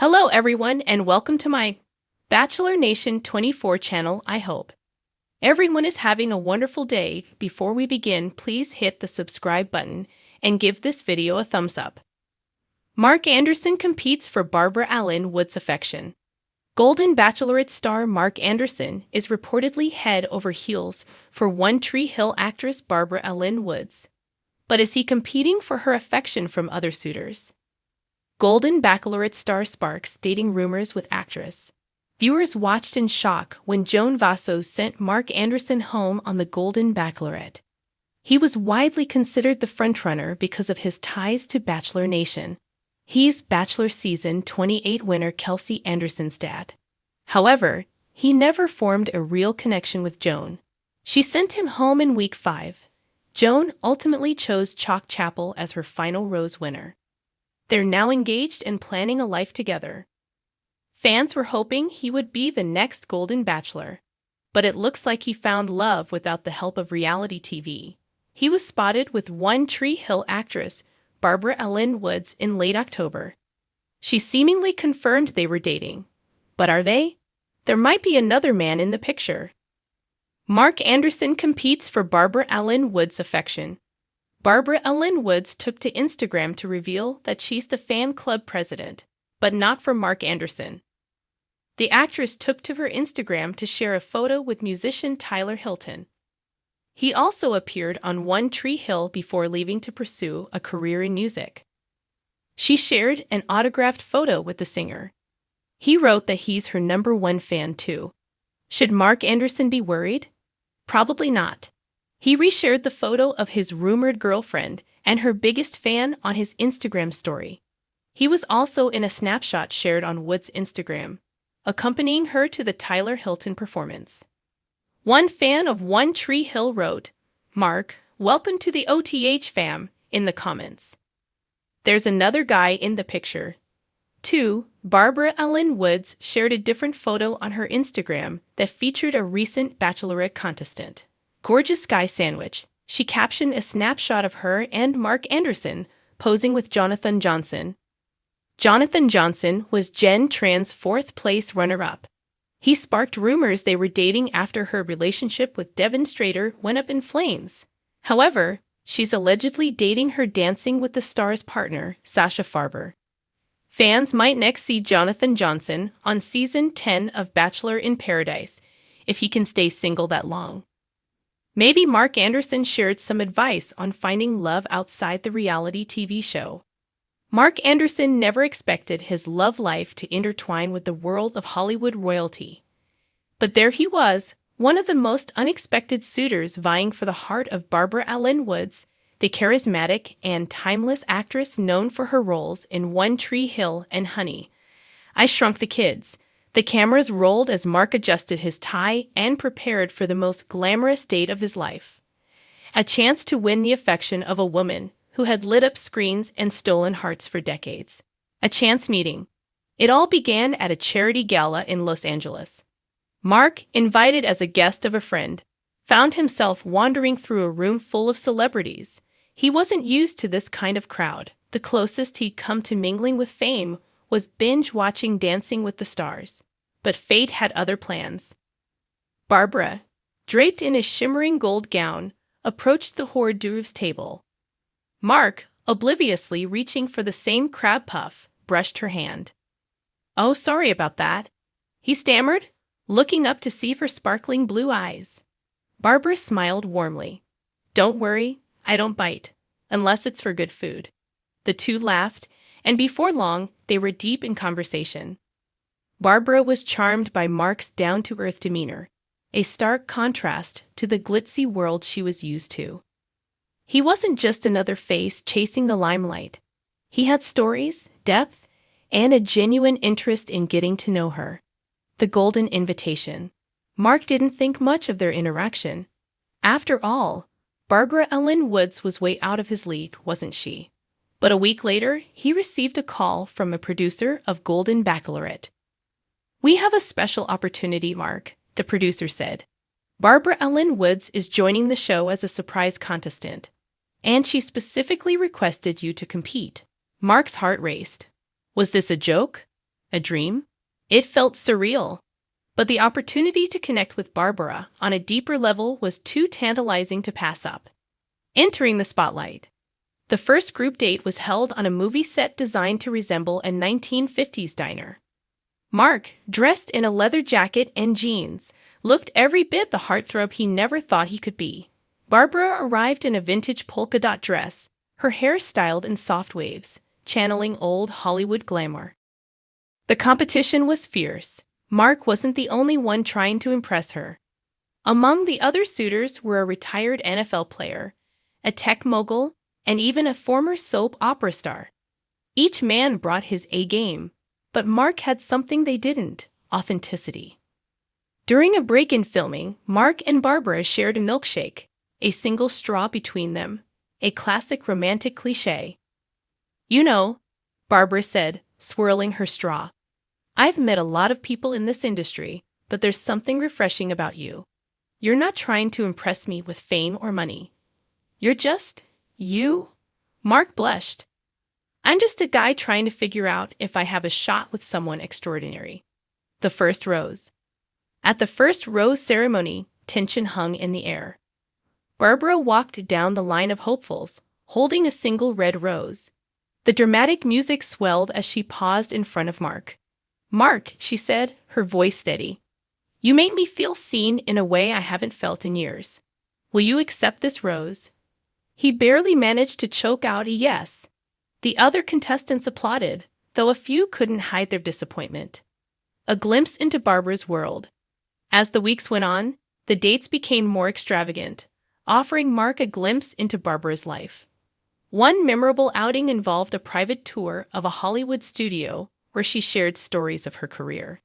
Hello everyone and welcome to my Bachelor Nation 24 channel. I hope everyone is having a wonderful day. Before we begin, please hit the subscribe button and give this video a thumbs up. Mark Anderson competes for Barbara Alyn Wood's affection. Golden Bachelorette star Mark Anderson is reportedly head over heels for One Tree Hill actress Barbara Alyn Woods. But is he competing for her affection from other suitors? Golden Bachelorette star sparks dating rumors with actress. Viewers watched in shock when Joan Vassos sent Mark Anderson home on the Golden Bachelorette. He was widely considered the frontrunner because of his ties to Bachelor Nation. He's Bachelor Season 28 winner Kelsey Anderson's dad. However, he never formed a real connection with Joan. She sent him home in week 5. Joan ultimately chose Chalk Chapel as her final rose winner. They're now engaged and planning a life together. Fans were hoping he would be the next Golden Bachelor, but it looks like he found love without the help of reality TV. He was spotted with One Tree Hill actress Barbara Alyn Woods in late October. She seemingly confirmed they were dating. But are they? There might be another man in the picture. Mark Anderson competes for Barbara Alyn Woods' affection. Barbara Alyn Woods took to Instagram to reveal that she's the fan club president, but not for Mark Anderson. The actress took to her Instagram to share a photo with musician Tyler Hilton. He also appeared on One Tree Hill before leaving to pursue a career in music. She shared an autographed photo with the singer. He wrote that he's her #1 fan too. Should Mark Anderson be worried? Probably not. He reshared the photo of his rumored girlfriend and her biggest fan on his Instagram story. He was also in a snapshot shared on Wood's Instagram, accompanying her to the Tyler Hilton performance. One fan of One Tree Hill wrote, "Mark, welcome to the OTH fam," in the comments. There's another guy in the picture, too. Barbara Alyn Woods shared a different photo on her Instagram that featured a recent Bachelorette contestant. "Gorgeous sky sandwich." She captioned a snapshot of her and Mark Anderson posing with Jonathan Johnson. Jonathan Johnson was Jen Tran's 4th-place runner-up. He sparked rumors they were dating after her relationship with Devon Strader went up in flames. However, she's allegedly dating her Dancing with the Stars partner, Sasha Farber. Fans might next see Jonathan Johnson on Season 10 of Bachelor in Paradise, if he can stay single that long. Maybe Mark Anderson shared some advice on finding love outside the reality TV show. Mark Anderson never expected his love life to intertwine with the world of Hollywood royalty. But there he was, one of the most unexpected suitors vying for the heart of Barbara Alyn Woods, the charismatic and timeless actress known for her roles in One Tree Hill and Honey, I Shrunk the Kids. The cameras rolled as Mark adjusted his tie and prepared for the most glamorous date of his life. A chance to win the affection of a woman who had lit up screens and stolen hearts for decades. A chance meeting. It all began at a charity gala in Los Angeles. Mark, invited as a guest of a friend, found himself wandering through a room full of celebrities. He wasn't used to this kind of crowd. The closest he'd come to mingling with fame was binge-watching Dancing with the Stars. But fate had other plans. Barbara, draped in a shimmering gold gown, approached the hors d'oeuvres table. Mark, obliviously reaching for the same crab puff, brushed her hand. "Oh, sorry about that," he stammered, looking up to see her sparkling blue eyes. Barbara smiled warmly. "Don't worry, I don't bite, unless it's for good food." The two laughed, and before long, they were deep in conversation. Barbara was charmed by Mark's down-to-earth demeanor, a stark contrast to the glitzy world she was used to. He wasn't just another face chasing the limelight. He had stories, depth, and a genuine interest in getting to know her. The golden invitation. Mark didn't think much of their interaction. After all, Barbara Alyn Woods was way out of his league, wasn't she? But a week later, he received a call from a producer of Golden Bachelorette. "We have a special opportunity, Mark," the producer said. "Barbara Alyn Woods is joining the show as a surprise contestant, and she specifically requested you to compete." Mark's heart raced. Was this a joke? A dream? It felt surreal. But the opportunity to connect with Barbara on a deeper level was too tantalizing to pass up. Entering the spotlight. The first group date was held on a movie set designed to resemble a 1950s diner. Mark, dressed in a leather jacket and jeans, looked every bit the heartthrob he never thought he could be. Barbara arrived in a vintage polka dot dress, her hair styled in soft waves, channeling old Hollywood glamour. The competition was fierce. Mark wasn't the only one trying to impress her. Among the other suitors were a retired NFL player, a tech mogul, and even a former soap opera star. Each man brought his A-game, but Mark had something they didn't: authenticity. During a break in filming, Mark and Barbara shared a milkshake, a single straw between them, a classic romantic cliché. "You know," Barbara said, swirling her straw, "I've met a lot of people in this industry, but there's something refreshing about you. You're not trying to impress me with fame or money. You're just you." Mark blushed. "I'm just a guy trying to figure out if I have a shot with someone extraordinary." The first rose. At the first rose ceremony, tension hung in the air. Barbara walked down the line of hopefuls, holding a single red rose. The dramatic music swelled as she paused in front of Mark. "Mark," she said, her voice steady, "you make me feel seen in a way I haven't felt in years. Will you accept this rose?" He barely managed to choke out a yes. The other contestants applauded, though a few couldn't hide their disappointment. A glimpse into Barbara's world. As the weeks went on, the dates became more extravagant, offering Mark a glimpse into Barbara's life. One memorable outing involved a private tour of a Hollywood studio where she shared stories of her career.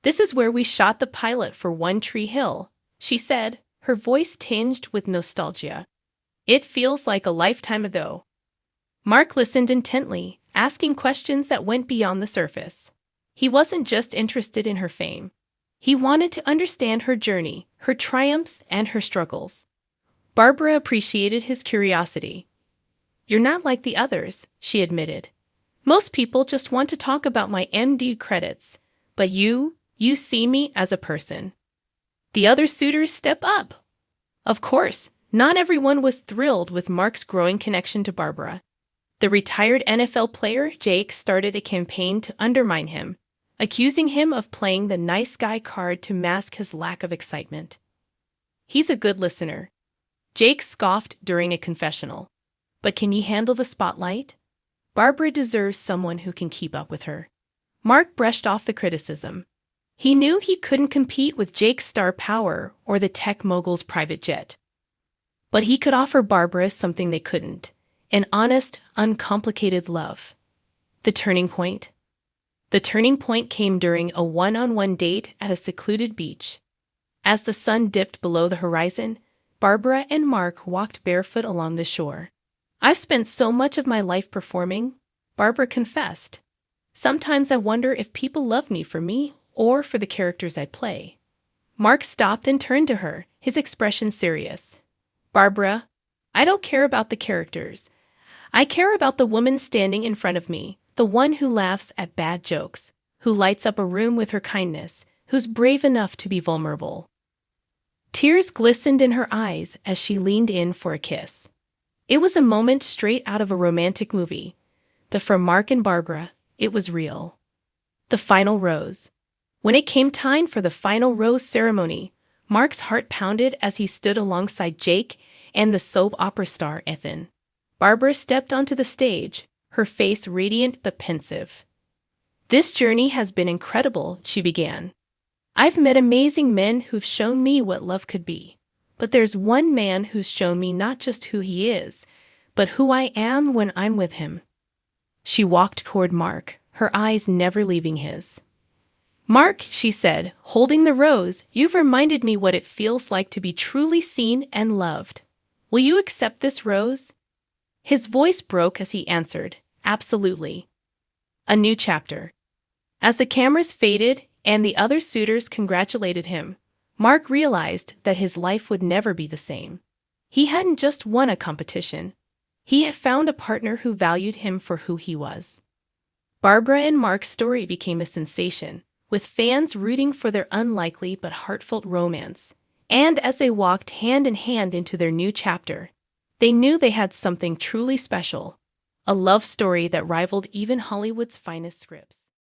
"This is where we shot the pilot for One Tree Hill," she said, her voice tinged with nostalgia. "It feels like a lifetime ago." Mark listened intently, asking questions that went beyond the surface. He wasn't just interested in her fame. He wanted to understand her journey, her triumphs, and her struggles. Barbara appreciated his curiosity. "You're not like the others," she admitted. "Most people just want to talk about my MD credits, but you see me as a person." The other suitors step up. Of course, not everyone was thrilled with Mark's growing connection to Barbara. The retired NFL player Jake started a campaign to undermine him, accusing him of playing the nice guy card to mask his lack of excitement. "He's a good listener," Jake scoffed during a confessional. "But can he handle the spotlight? Barbara deserves someone who can keep up with her." Mark brushed off the criticism. He knew he couldn't compete with Jake's star power or the tech mogul's private jet. But he could offer Barbara something they couldn't: an honest, uncomplicated love. The turning point. The turning point came during a one-on-one date at a secluded beach. As the sun dipped below the horizon, Barbara and Mark walked barefoot along the shore. "I've spent so much of my life performing," Barbara confessed. "Sometimes I wonder if people love me for me or for the characters I play." Mark stopped and turned to her, his expression serious. "Barbara, I don't care about the characters. I care about the woman standing in front of me, the one who laughs at bad jokes, who lights up a room with her kindness, who's brave enough to be vulnerable." Tears glistened in her eyes as she leaned in for a kiss. It was a moment straight out of a romantic movie, but for Mark and Barbara, it was real. The final rose. When it came time for the final rose ceremony, Mark's heart pounded as he stood alongside Jake and the soap opera star Ethan. Barbara stepped onto the stage, her face radiant but pensive. "This journey has been incredible," she began. "I've met amazing men who've shown me what love could be. But there's one man who's shown me not just who he is, but who I am when I'm with him." She walked toward Mark, her eyes never leaving his. "Mark," she said, holding the rose, "you've reminded me what it feels like to be truly seen and loved. Will you accept this rose?" His voice broke as he answered, "Absolutely." A new chapter. As the cameras faded and the other suitors congratulated him, Mark realized that his life would never be the same. He hadn't just won a competition. He had found a partner who valued him for who he was. Barbara and Mark's story became a sensation, with fans rooting for their unlikely but heartfelt romance. And as they walked hand in hand into their new chapter, they knew they had something truly special, a love story that rivaled even Hollywood's finest scripts.